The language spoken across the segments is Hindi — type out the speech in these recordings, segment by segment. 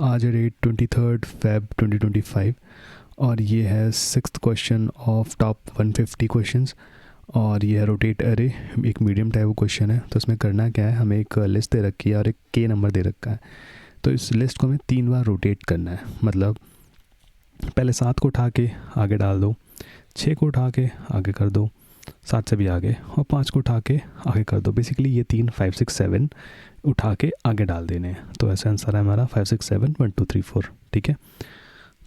आज है डेट 23 Feb 2025 और ये है sixth question of top 150 questions. और ये है रोटेट अरे, एक मीडियम टाइप क्वेश्चन है। तो इसमें करना क्या है, हमें एक लिस्ट दे रखी है और एक के नंबर दे रखा है। तो इस लिस्ट को हमें 3 बार रोटेट करना है। मतलब पहले 7 को उठा के आगे डाल दो, 6 को उठा के आगे कर दो, 7 से भी आगे, और 5 को उठा के आगे कर दो। बेसिकली ये 3 5 6 7 उठा के आगे डाल देने हैं। तो ऐसा आंसर है हमारा 5 6 7 1 2 3 4। ठीक है,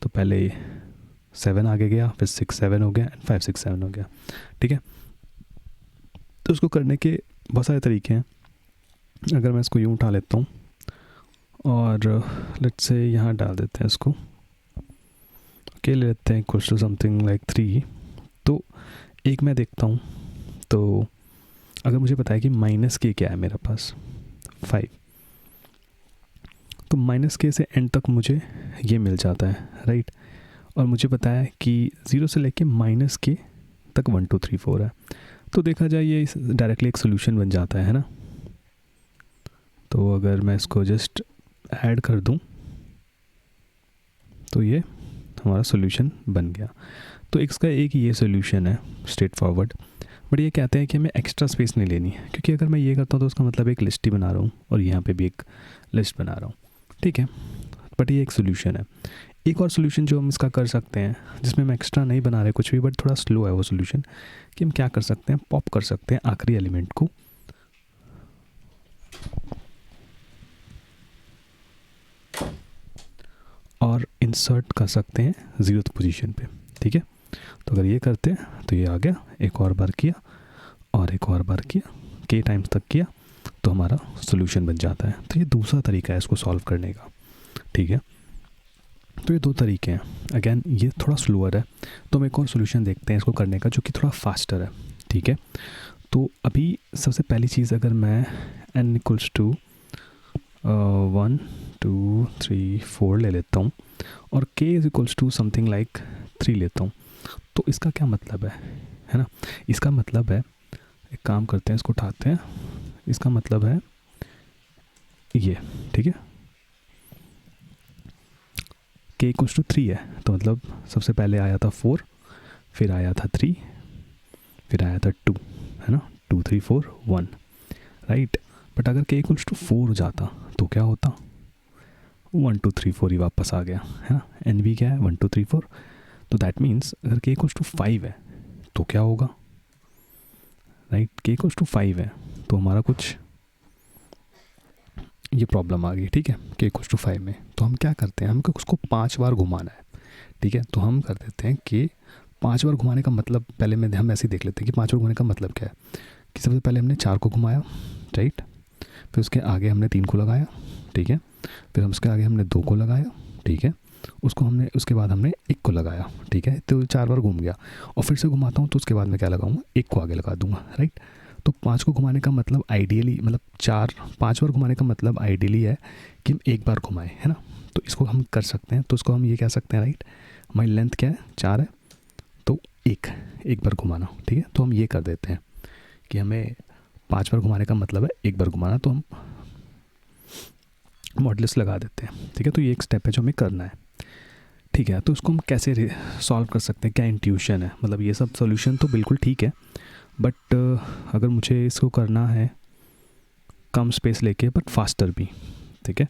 तो पहले 7 आगे गया, फिर 6 7 हो गया एंड 5 6 7 हो गया। ठीक है, तो उसको करने के बहुत सारे तरीके हैं। अगर मैं इसको यूँ उठा लेता हूँ और लेट्स से यहाँ डाल देते हैं इसको, के ले लेते हैं इक्वल्स टू समथिंग लाइक 3। तो एक मैं देखता हूँ, तो अगर मुझे पता है कि माइनस के क्या है मेरे पास 5, तो माइनस के से एंड तक मुझे ये मिल जाता है, राइट। और मुझे पता है कि 0 से लेके माइनस के तक 1 2 3 4 है। तो देखा जाए ये डायरेक्टली एक सोल्यूशन बन जाता है ना। तो अगर मैं इसको जस्ट ऐड कर दूं तो ये हमारा सोल्यूशन बन गया। तो इसका एक ये सोल्यूशन है स्ट्रेट फॉरवर्ड। बट ये कहते हैं कि हमें एक्स्ट्रा स्पेस नहीं लेनी है, क्योंकि अगर मैं ये करता हूँ तो उसका मतलब एक लिस्ट ही बना रहा हूँ और यहाँ पे भी एक लिस्ट बना रहा हूँ। ठीक है, बट ये एक सोल्यूशन है। एक और सोल्यूशन जो हम इसका कर सकते हैं, जिसमें हम एक्स्ट्रा नहीं बना रहे कुछ भी, बट थोड़ा स्लो है वो सोल्यूशन, कि हम क्या कर सकते हैं, पॉप कर सकते हैं आखिरी एलिमेंट को और इंसर्ट कर सकते हैं 0th पोजीशन पे। ठीक है, तो अगर ये करते हैं तो ये आ गया, एक और बार किया और एक और बार किया, के टाइम्स तक किया, तो हमारा सोल्यूशन बन जाता है। तो ये दूसरा तरीका है इसको सॉल्व करने का। ठीक है, तो ये 2 तरीके हैं। अगेन ये थोड़ा स्लोअर है, तो हम एक और सोल्यूशन देखते हैं इसको करने का जो कि थोड़ा फास्टर है। ठीक है, तो अभी सबसे पहली चीज़, अगर मैं n इक्वल्स टू 1 2 3 4 ले लेता हूँ और k is equals to something like 3 लेता हूँ, तो इसका क्या मतलब है ना। इसका मतलब है, एक काम करते हैं, इसको उठाते हैं, इसका मतलब है ये। ठीक है, k इक्वल्स टू 3 है, तो मतलब सबसे पहले आया था 4, फिर आया था 3, फिर आया था 2, है ना, 2 3 4 1, राइट। बट अगर k इक्वल्स टू 4 हो जाता तो क्या होता, 1 2 3 4 ही वापस आ गया, है ना। एन भी क्या है, 1 2 3 4। तो दैट मीन्स अगर k इक्वल्स टू 5 है तो क्या होगा, राइट। k इक्वल्स टू 5 है तो हमारा कुछ ये प्रॉब्लम आ गई। ठीक है, k इक्वल्स टू 5 में तो हम क्या करते हैं, हमको उसको 5 बार घुमाना है। ठीक है, तो हम कर देते हैं कि 5 बार घुमाने का मतलब, पहले में हम ऐसे ही देख लेते हैं कि 5 बार घुमाने का मतलब क्या है। कि सबसे पहले हमने 4 को घुमाया, राइट, फिर उसके आगे हमने 3 को लगाया, ठीक है, फिर हम उसके आगे हमने 2 को लगाया, ठीक है, उसके बाद हमने 1 को लगाया, ठीक है, तो 4 बार घूम गया। और फिर से घुमाता हूँ तो उसके बाद मैं क्या लगाऊंगा, 1 को आगे लगा दूंगा, राइट। तो 5 को घुमाने का मतलब आइडियली, मतलब 5 बार घुमाने का मतलब आइडियली है कि हम 1 बार घुमाएं, है ना। तो इसको हम कर सकते हैं, तो इसको हम ये कह सकते हैं, राइट, हमारी लेंथ क्या है, 4 है, तो एक बार घुमाना। ठीक है, तो हम ये कर देते हैं कि हमें 5 बार घुमाने का मतलब है 1 बार घुमाना, तो हम मॉडुलस लगा देते हैं। ठीक है, तो ये एक स्टेप है जो हमें करना है। ठीक है, तो उसको हम कैसे सॉल्व कर सकते हैं, क्या इंट्यूशन है, मतलब ये सब सॉल्यूशन तो बिल्कुल ठीक है, बट अगर मुझे इसको करना है कम स्पेस लेके बट फास्टर भी, ठीक है,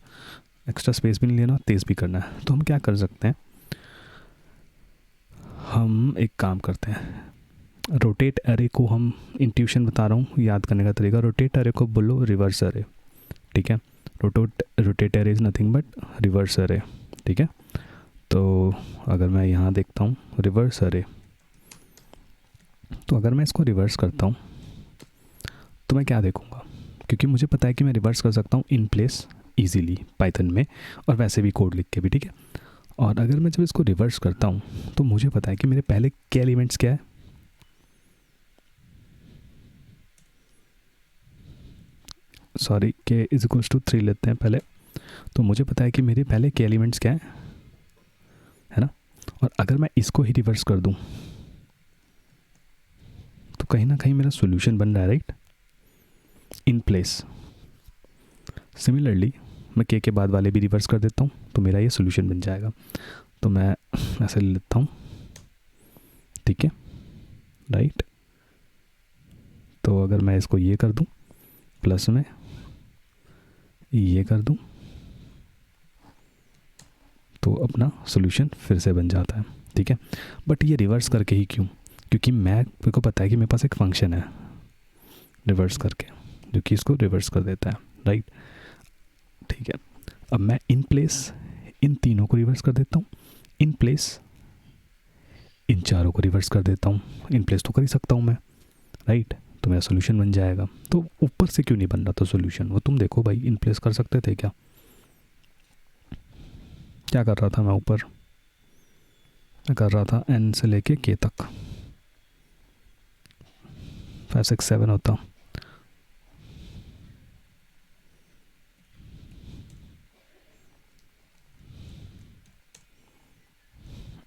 एक्स्ट्रा स्पेस भी नहीं लेना, तेज़ भी करना है, तो हम क्या कर सकते हैं, हम एक काम करते हैं, रोटेट अरे को हम इंट्यूशन बता रहा हूँ, याद करने का तरीका, रोटेट अरे को बोलो रिवर्स अरे। ठीक है, रोटेट अरे इज़ नथिंग बट रिवर्स अरे। ठीक है, तो अगर मैं यहाँ देखता हूँ रिवर्स अरे, तो अगर मैं इसको रिवर्स करता हूँ तो मैं क्या देखूँगा, क्योंकि मुझे पता है कि मैं रिवर्स कर सकता हूँ इन प्लेस ईजीली पाइथन में, और वैसे भी कोड लिख के भी। ठीक है, और अगर मैं जब इसको रिवर्स करता हूँ तो मुझे पता है कि मेरे पहले के एलिमेंट्स क्या है, सॉरी, के इज इक्वल्स टू 3 लेते हैं पहले। तो मुझे पता है कि मेरे पहले के एलिमेंट्स क्या है ना। और अगर मैं इसको ही रिवर्स कर दूं तो कहीं ना कहीं मेरा सॉल्यूशन बन रहा है, राइट, इन प्लेस। सिमिलरली मैं के बाद वाले भी रिवर्स कर देता हूँ, तो मेरा ये सोल्यूशन बन जाएगा। तो मैं ऐसे ले लेता हूँ, ठीक है, राइट। तो अगर मैं इसको ये कर दूँ, प्लस में ये कर दूँ, तो अपना सोल्यूशन फिर से बन जाता है, ठीक है। बट ये रिवर्स करके ही क्यों? क्योंकि मेरे को पता है कि मेरे पास एक फंक्शन है रिवर्स करके, जो कि इसको रिवर्स कर देता है, राइट, ठीक है। अब मैं इन प्लेस इन तीनों को रिवर्स कर देता हूँ, इन प्लेस इन चारों को रिवर्स कर देता हूँ। इन प्लेस तो कर ही सकता हूँ मैं, राइट। तो मेरा सोल्यूशन बन जाएगा। तो ऊपर से क्यों नहीं बन रहा था सोल्यूशन? वो तुम देखो भाई, इन प्लेस कर सकते थे क्या कर रहा था मैं ऊपर? मैं कर रहा था n से लेके k तक, 5 6 7 होता,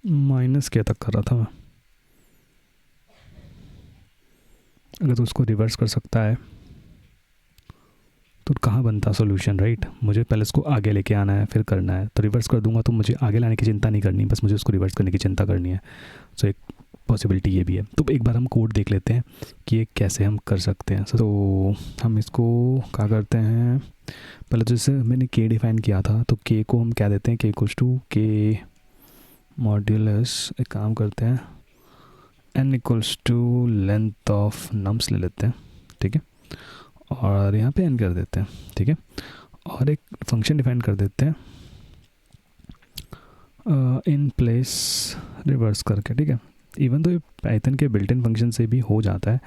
माइनस k तक कर रहा था मैं। अगर तो उसको रिवर्स कर सकता है तो कहाँ बनता सोल्यूशन, राइट। मुझे पहले इसको आगे लेके आना है, फिर करना है। तो रिवर्स कर दूंगा तो मुझे आगे लाने की चिंता नहीं करनी, बस मुझे उसको रिवर्स करने की चिंता करनी है। सो एक पॉसिबिलिटी ये भी है। तो एक बार हम कोड देख लेते हैं कि ये कैसे हम कर सकते हैं। तो हम इसको क्या करते हैं, पहले तो जैसे मैंने के डिफाइन किया था, तो के को हम क्या देते हैं, के इक्वल्स टू के मॉड्यूलस, एक काम करते हैं n equals to length of nums ले लेते हैं, ठीक है, और यहाँ पे n कर देते हैं, ठीक है। और एक फंक्शन डिफाइन कर देते हैं इन प्लेस रिवर्स करके, ठीक है। इवन तो ये पाइथन के बिल्ट इन फंक्शन से भी हो जाता है,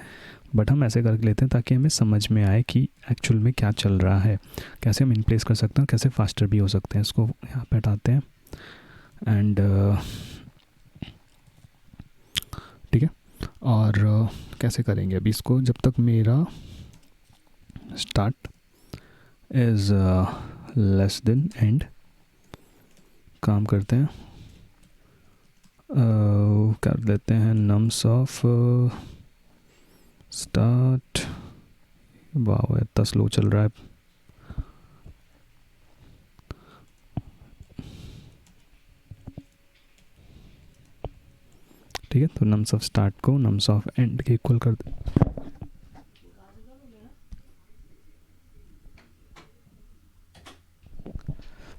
बट हम ऐसे कर लेते हैं ताकि हमें समझ में आए कि एक्चुअल में क्या चल रहा है, कैसे हम इन प्लेस कर सकते हैं, कैसे फास्टर भी हो सकते हैं। इसको यहाँ पे हटाते हैं एंड ठीक है। और कैसे करेंगे अभी इसको, जब तक मेरा start is less than and, काम करते हैं, कर देते हैं नम्स ऑफ स्टार्ट। वाह इतना स्लो चल रहा है। ठीक है, तो नम्स ऑफ स्टार्ट को नम्स ऑफ एंड के इक्वल कर दे।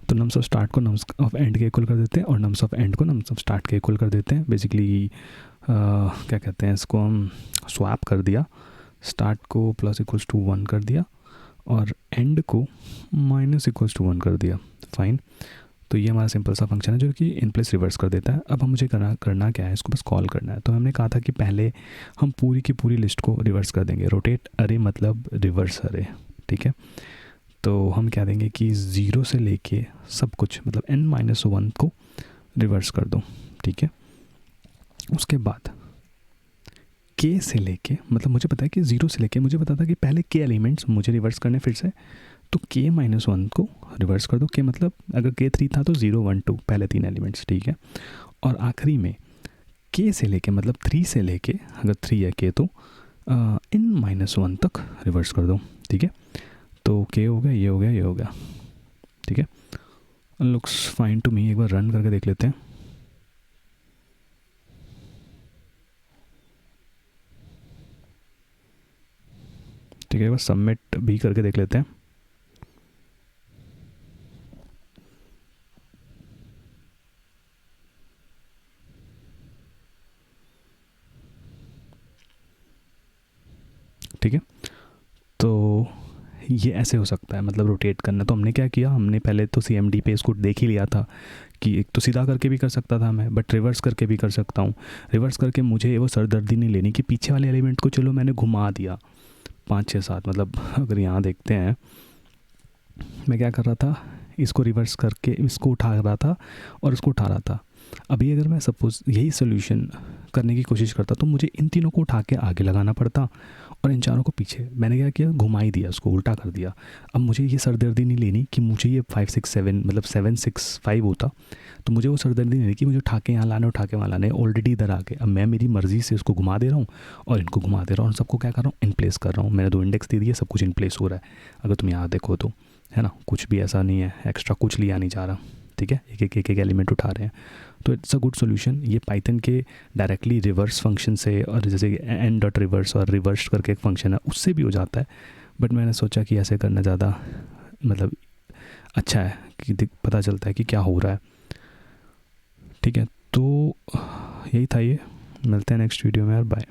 तो नम्स ऑफ स्टार्ट को नम्स ऑफ एंड के इक्वल कर देते हैं और नम्स ऑफ एंड को नम्स ऑफ स्टार्ट के इक्वल कर देते हैं। बेसिकली क्या कहते हैं इसको, हम स्वैप कर दिया, स्टार्ट को प्लस इक्वल्स टू 1 कर दिया और एंड को माइनस इक्वल्स टू 1 कर दिया। फाइन, तो ये हमारा सिंपल सा फंक्शन है जो कि इन प्लेस रिवर्स कर देता है। अब हम मुझे करना क्या है, इसको बस कॉल करना है। तो हमने कहा था कि पहले हम पूरी की पूरी लिस्ट को रिवर्स कर देंगे। रोटेट अरे मतलब रिवर्स अरे, ठीक है। तो हम क्या देंगे कि 0 से लेके सब कुछ मतलब n-1 को रिवर्स कर दो, ठीक है। उसके बाद k से लेके, मतलब मुझे पता है कि 0 से लेके, मुझे पता था कि पहले k एलिमेंट्स मुझे रिवर्स करने फिर से, तो k-1 को रिवर्स कर दो। k मतलब अगर k 3 था तो 0 1 2 पहले 3 एलिमेंट्स, ठीक है। और आखिरी में k से लेके मतलब 3 से लेके, अगर 3 है k तो n-1 तक रिवर्स कर दो, ठीक है। तो k हो गया, ये हो गया, ये हो गया, ठीक है। Looks fine to me. एक बार रन करके देख लेते हैं। ठीक है, एक बार सबमिट भी करके देख लेते हैं। ठीक है, तो ये ऐसे हो सकता है, मतलब रोटेट करना। तो हमने क्या किया, हमने पहले तो CMD पे इसको देख ही लिया था कि एक तो सीधा करके भी कर सकता था मैं, बट रिवर्स करके भी कर सकता हूँ। रिवर्स करके मुझे वो सरदर्दी नहीं लेनी कि पीछे वाले एलिमेंट को चलो मैंने घुमा दिया 5 6 7, मतलब अगर यहाँ देखते हैं मैं क्या कर रहा था, इसको रिवर्स करके इसको उठा रहा था और इसको उठा रहा था। अभी अगर मैं सपोज़ यही सोल्यूशन करने की कोशिश करता तो मुझे इन तीनों को उठा के आगे लगाना पड़ता और इन चारों को पीछे। मैंने क्या किया, घुमा ही दिया, उसको उल्टा कर दिया। अब मुझे ये सरदर्दी नहीं लेनी कि मुझे ये 5 6 7 मतलब 7 6 5 होता, तो मुझे वो सरदर्दी नहीं लेनी कि मुझे उठा के यहाँ लाना, उठा के वहाँ लाना है, ऑलरेडी इधर आ गए। अब मैं मेरी मर्ज़ी से इसको घुमा दे रहा हूँ और इनको घुमा दे रहा हूँ और सबको क्या कर रहा हूँ, इन प्लेस कर रहा हूँ। मैंने 2 इंडेक्स दे दिए, सब कुछ इन प्लेस हो रहा है। अगर तुम यहाँ देखो तो है ना, कुछ भी ऐसा नहीं है, एक्स्ट्रा कुछ लिया नहीं जा रहा, ठीक है, एक एलिमेंट उठा रहे हैं, तो इट्स अ गुड सोल्यूशन। ये पाइथन के डायरेक्टली रिवर्स फंक्शन से, और जैसे एन डॉट रिवर्स और रिवर्स करके एक फंक्शन है, उससे भी हो जाता है, बट मैंने सोचा कि ऐसे करना ज़्यादा मतलब अच्छा है कि पता चलता है कि क्या हो रहा है, ठीक है। तो यही था, ये मिलते हैं नेक्स्ट वीडियो में यार, बाय।